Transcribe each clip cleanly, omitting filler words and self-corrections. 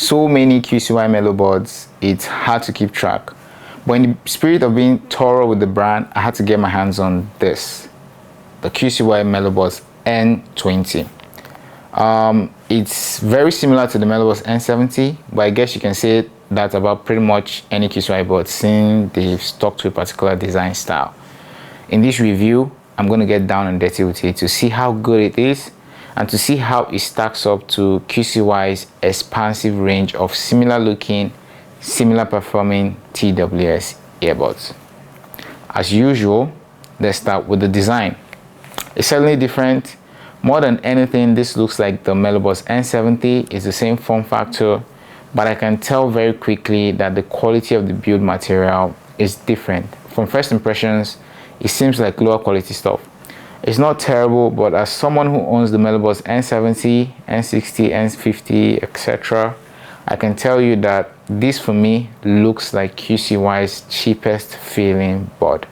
so many QCY Melobuds, it's hard to keep track. But in the spirit of being thorough with the brand, I had to get my hands on this, the QCY Melobuds N20. It's very similar to the Melobuds N70, but I guess you can say that about pretty much any QCY board since they've stuck to a particular design style. In this review, I'm going to get down and dirty with it to see how good it is and to see how it stacks up to QCY's expansive range of similar looking, similar performing TWS earbuds. As usual, let's start with the design. It's certainly different. More than anything, this looks like the Melobuds N70. It's the same form factor, but I can tell very quickly that the quality of the build material is different. From first impressions, it seems like lower quality stuff. It's not terrible, but as someone who owns the Melobuds N70, N60, N50, etc., I can tell you that this for me looks like QCY's cheapest feeling bud.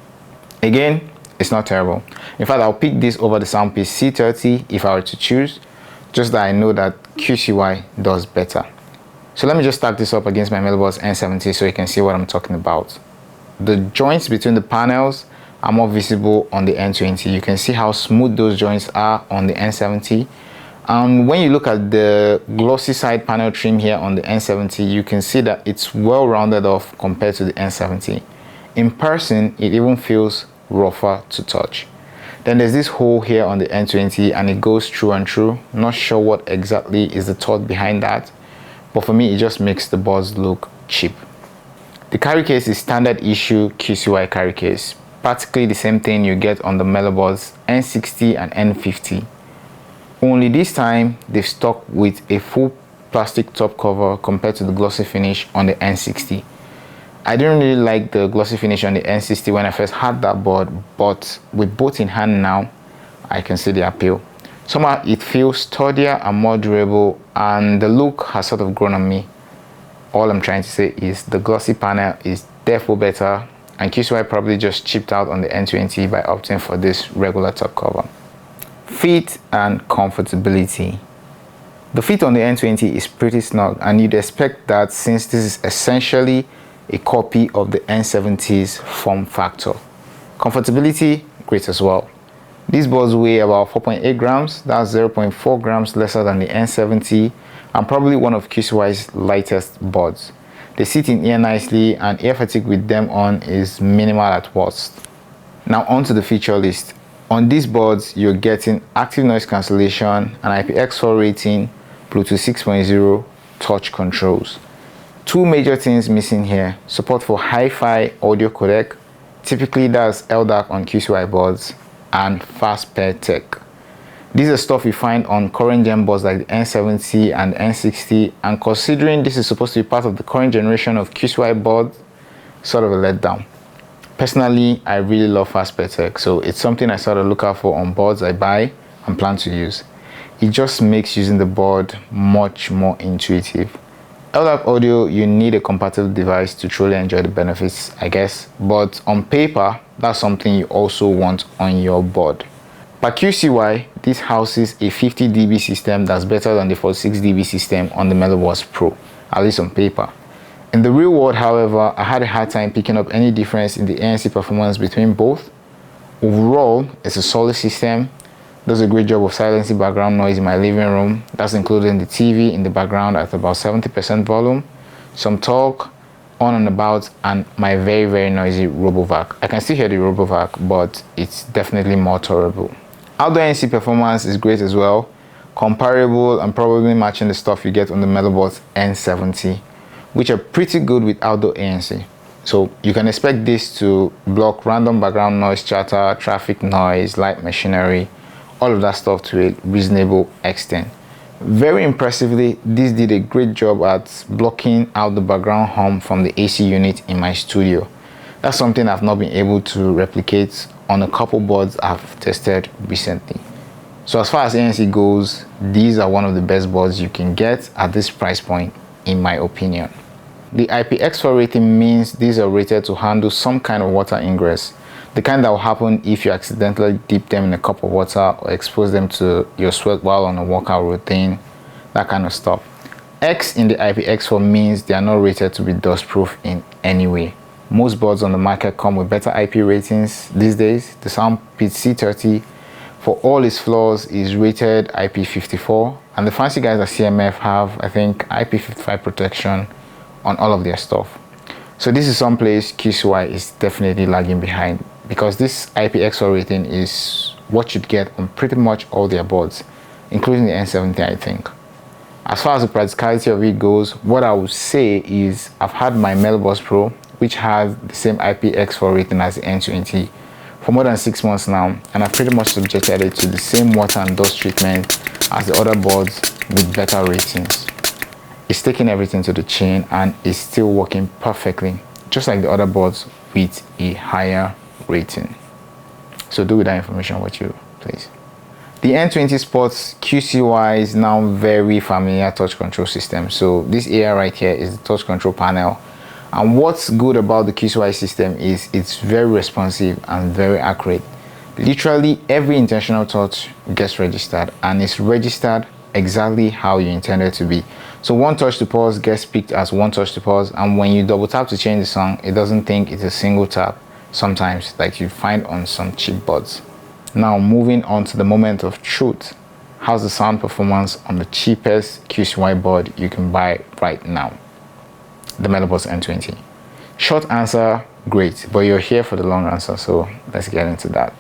Again, it's not terrible. In fact, I'll pick this over the Soundpiece C30 if I were to choose, just that I know that QCY does better. So let me just stack this up against my Melobuds N70 so you can see what I'm talking about. The joints between the panels are more visible on the N20. You can see how smooth those joints are on the N70. When you look at the glossy side panel trim here on the N70, you can see that it's well rounded off compared to the N70. In person, it even feels rougher to touch. Then there's this hole here on the N20 and it goes through and through. Not sure what exactly is the thought behind that, but for me it just makes the buds look cheap. The carry case is standard issue QCY carry case, practically the same thing you get on the Melobuds N60 and N50. Only this time they've stuck with a full plastic top cover compared to the glossy finish on the N60. I didn't really like the glossy finish on the N60 when I first had that board, but with both in hand now, I can see the appeal. Somehow it feels sturdier and more durable, and the look has sort of grown on me. All I'm trying to say is the glossy panel is therefore better, and QCY probably just chipped out on the N20 by opting for this regular top cover. Fit and comfortability. The fit on the N20 is pretty snug, and you'd expect that since this is essentially a copy of the N70's form factor. Comfortability, great as well. These buds weigh about 4.8 grams, that's 0.4 grams lesser than the N70, and probably one of QCY's lightest buds. They sit in ear nicely, and ear fatigue with them on is minimal at worst. Now onto the feature list. On these buds, you're getting active noise cancellation, an IPX4 rating, Bluetooth 6.0, touch controls. Two major things missing here: support for hi-fi audio codec, typically that's LDAC on QCY buds, and fast pair tech. These are stuff you find on current gen buds like the N70 and N60, and considering this is supposed to be part of the current generation of QCY buds, sort of a letdown. Personally, I really love fast pair tech, so it's something I sort of look out for on buds I buy and plan to use. It just makes using the board much more intuitive. LDAC audio, you need a compatible device to truly enjoy the benefits, I guess, but on paper, that's something you also want on your board. By QCY, this houses a 50 dB system that's better than the 46 dB system on the Melobuds Pro, at least on paper. In the real world, however, I had a hard time picking up any difference in the ANC performance between both. Overall, it's a solid system. Does a great job of silencing background noise in my living room. That's including the TV in the background at about 70% volume, some talk on and about, and my very, very noisy RoboVac. I can still hear the RoboVac, but it's definitely more tolerable. Outdoor ANC performance is great as well, comparable and probably matching the stuff you get on the Melobuds N70, which are pretty good with outdoor ANC. So you can expect this to block random background noise, chatter, traffic noise, light machinery, all of that stuff to a reasonable extent. Very impressively, this did a great job at blocking out the background hum from the AC unit in my studio. That's something I've not been able to replicate on a couple boards I've tested recently. So as far as ANC goes, these are one of the best boards you can get at this price point, in my opinion. The IPX4 rating means these are rated to handle some kind of water ingress, the kind that will happen if you accidentally dip them in a cup of water or expose them to your sweat while on a workout routine, that kind of stuff. X in the IPX4 means they are not rated to be dustproof in any way. Most boards on the market come with better IP ratings these days. The Soundpeak C30, for all its flaws, is rated IP54, and the fancy guys at CMF have, I think, IP55 protection on all of their stuff. So this is some place QCY is definitely lagging behind, because this IPX4 rating is what you'd get on pretty much all their boards, including the N70, I think. As far as the practicality of it goes, what I would say is I've had my Melobuds Pro, which has the same IPX4 rating as the N20, for more than 6 months now, and I've pretty much subjected it to the same water and dust treatment as the other boards with better ratings. It's taking everything to the chin and is still working perfectly, just like the other boards with a higher rating. So do with that information what you please. The N20 Sports QCY is now very familiar touch control system. So this area right here is the touch control panel. And what's good about the QCY system is it's very responsive and very accurate. Literally every intentional touch gets registered, and it's registered exactly how you intended to be. So one touch to pause gets picked as one touch to pause, and when you double tap to change the song, it doesn't think it's a single tap sometimes, like you find on some cheap buds. Now moving on to the moment of truth. How's the sound performance on the cheapest QCY board you can buy right now? The Melobuds N20. Short answer, great, but you're here for the long answer, so let's get into that.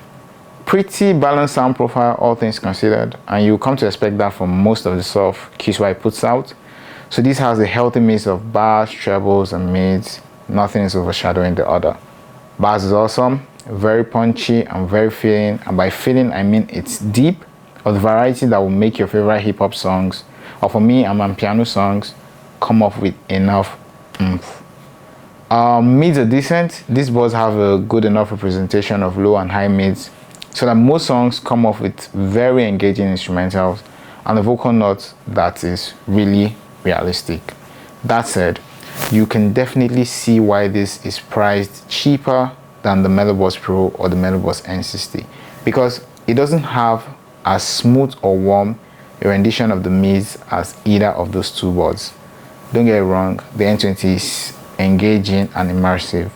Pretty balanced sound profile, all things considered, and you come to expect that from most of the stuff QCY puts out. So this has a healthy mix of bars, trebles, and mids. Nothing is overshadowing the other. Bass is awesome, very punchy and very filling, and by filling I mean it's deep, of the variety that will make your favorite hip-hop songs, or for me piano songs, come off with enough oomph. Mids are decent. These boards have a good enough representation of low and high mids, so that most songs come off with very engaging instrumentals and a vocal note that is really realistic. That said, you can definitely see why this is priced cheaper than the Melobuds Pro or the Melobuds N60, because it doesn't have as smooth or warm a rendition of the mids as either of those two boards. Don't get it wrong, the N20 is engaging and immersive.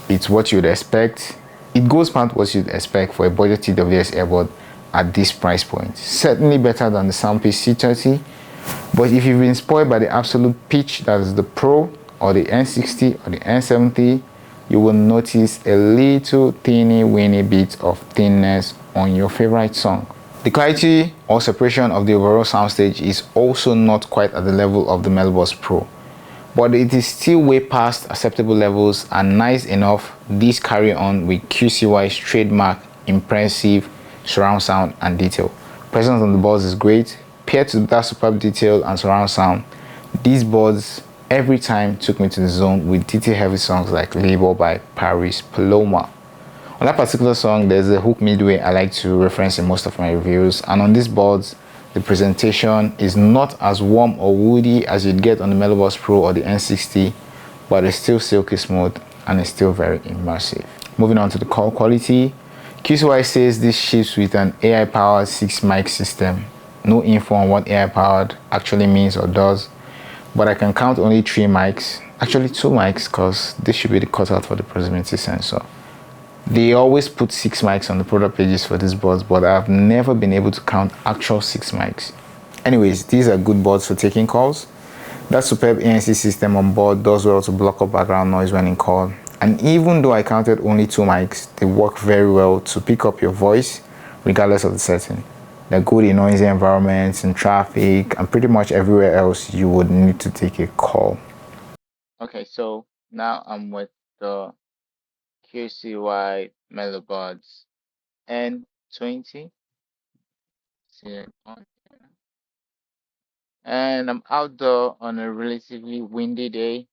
It's what you'd expect. It goes past what you'd expect for a budget TWS earbud at this price point. Certainly better than the Soundpeak C30, but if you've been spoiled by the absolute pitch that is the Pro or the N60 or the N70, you will notice a little teeny weeny bit of thinness on your favorite song. The clarity or separation of the overall soundstage is also not quite at the level of the Melobuds Pro, but it is still way past acceptable levels and nice enough. These carry on with QCY's trademark impressive surround sound and detail. Presence on the boards is great. Paired to that superb detail and surround sound, these boards every time took me to the zone with detail heavy songs like Label by Paris Paloma. On that particular song, there's a hook midway I like to reference in most of my reviews, and on these boards the presentation is not as warm or woody as you'd get on the Melobuds Pro or the N60, but it's still silky smooth and it's still very immersive. Moving on to the call quality, QCY says this ships with an AI powered 6 mic system. No info on what AI powered actually means or does, but I can count only 3 mics, actually 2 mics, because this should be the cutout for the proximity sensor. They always put 6 mics on the product pages for these boards, but I've never been able to count actual 6 mics. Anyways, these are good boards for taking calls. That superb ANC system on board does well to block up background noise when in call. And even though I counted only 2 mics, they work very well to pick up your voice regardless of the setting. They're good in noisy environments, in traffic, and pretty much everywhere else you would need to take a call. Okay, so now I'm with the QCY Melobuds N20. See it on here. And I'm outdoor on a relatively windy day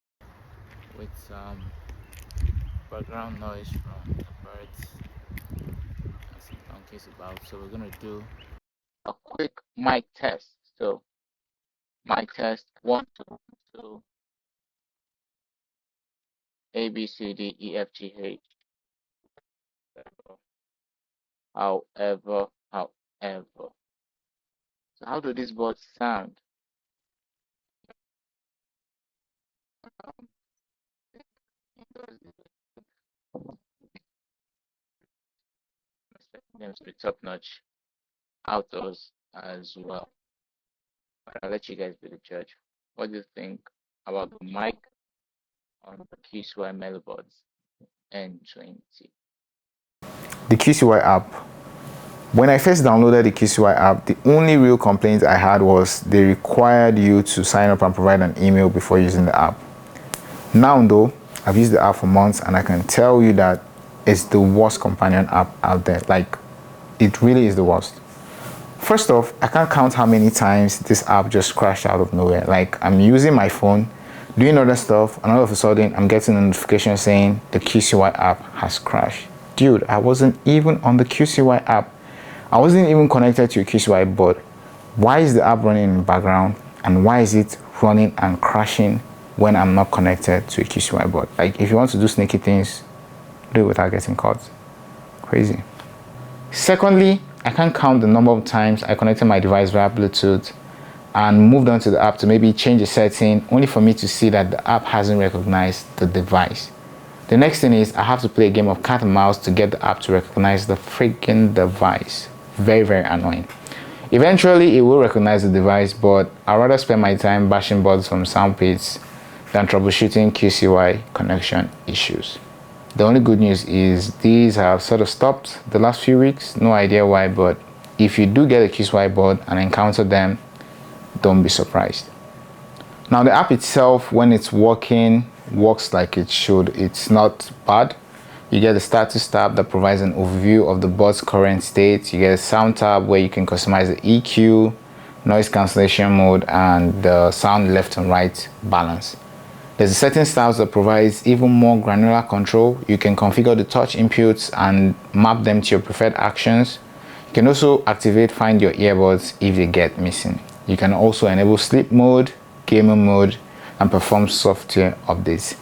with some background noise from the birds and some donkeys about. So we're gonna do a quick mic test. So mic test 1, 2, 2, A B C D E F G H. However. So how do these boards sound? Expecting them to be top notch outdoors as well. But I'll let you guys be the judge. What do you think about the mic on the QCY Melobuds N20? The QCY app. When I first downloaded the QCY app, the only real complaint I had was they required you to sign up and provide an email before using the app. Now though, I've used the app for months and I can tell you that it's the worst companion app out there. Like, it really is the worst. First off, I can't count how many times this app just crashed out of nowhere. Like, I'm using my phone, doing other stuff, and all of a sudden I'm getting a notification saying the QCY app has crashed. Dude, I wasn't even on the QCY app. I wasn't even connected to a QCY board. Why is the app running in the background, and why is it running and crashing when I'm not connected to a QCY board? Like, if you want to do sneaky things, do it without getting caught. Crazy. Secondly, I can't count the number of times I connected my device via Bluetooth and moved on to the app to maybe change a setting, only for me to see that the app hasn't recognized the device. The next thing is I have to play a game of cat and mouse to get the app to recognize the freaking device. Very, very annoying. Eventually, it will recognize the device, but I'd rather spend my time bashing boards from sound pits than troubleshooting QCY connection issues. The only good news is these have sort of stopped the last few weeks. No idea why, but if you do get a QCY board and encounter them, don't be surprised. Now, the app itself, when it's working, works like it should. It's not bad. You get the status tab that provides an overview of the board's current state. You get a sound tab where you can customize the EQ, noise cancellation mode, and the sound left and right balance. There's a settings tab that provides even more granular control. You can configure the touch inputs and map them to your preferred actions. You can also activate Find Your Earbuds if they get missing. You can also enable sleep mode, gamer mode, and perform software updates.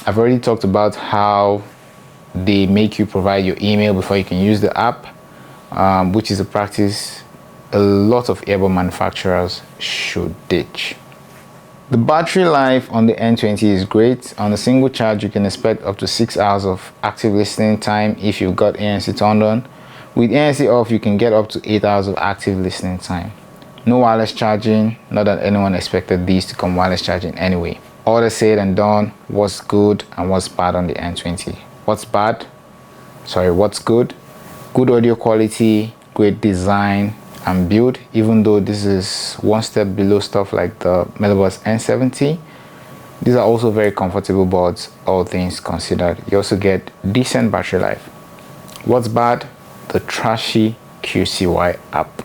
I've already talked about how they make you provide your email before you can use the app, which is a practice a lot of earbud manufacturers should ditch. The battery life on the N20 is great. On a single charge, you can expect up to 6 hours of active listening time if you've got ANC turned on. With ANC off, you can get up to 8 hours of active listening time. No wireless charging, not that anyone expected these to come wireless charging anyway. All that said and done, what's good and what's bad on the N20? What's good? Good audio quality, great design and build, even though this is one step below stuff like the Melobuds N70. These are also very comfortable boards, all things considered. You also get decent battery life. What's bad? The trashy QCY app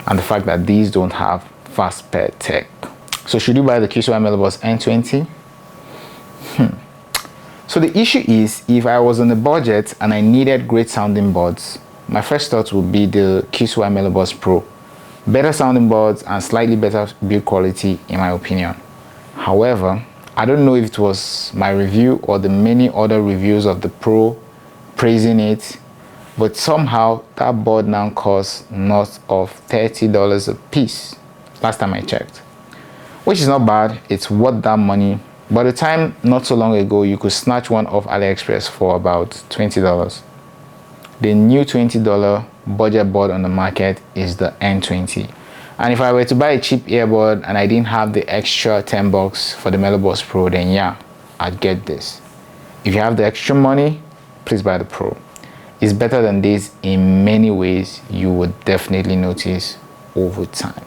and the fact that these don't have fast pair tech. So should you buy the QCY Melobuds N20? So the issue is, if I was on a budget and I needed great sounding boards, my first thought would be the QCY Melobuds Pro. Better sounding boards and slightly better build quality in my opinion. However, I don't know if it was my review or the many other reviews of the Pro praising it, but somehow that board now costs north of $30 a piece last time I checked, which is not bad. It's worth that money. By the time not so long ago, you could snatch one off AliExpress for about $20. The new $20 budget board on the market is the N20. And if I were to buy a cheap earbud and I didn't have the extra $10 for the Melobuds Pro, then yeah, I'd get this. If you have the extra money, please buy the Pro. It's better than this in many ways. You would definitely notice over time.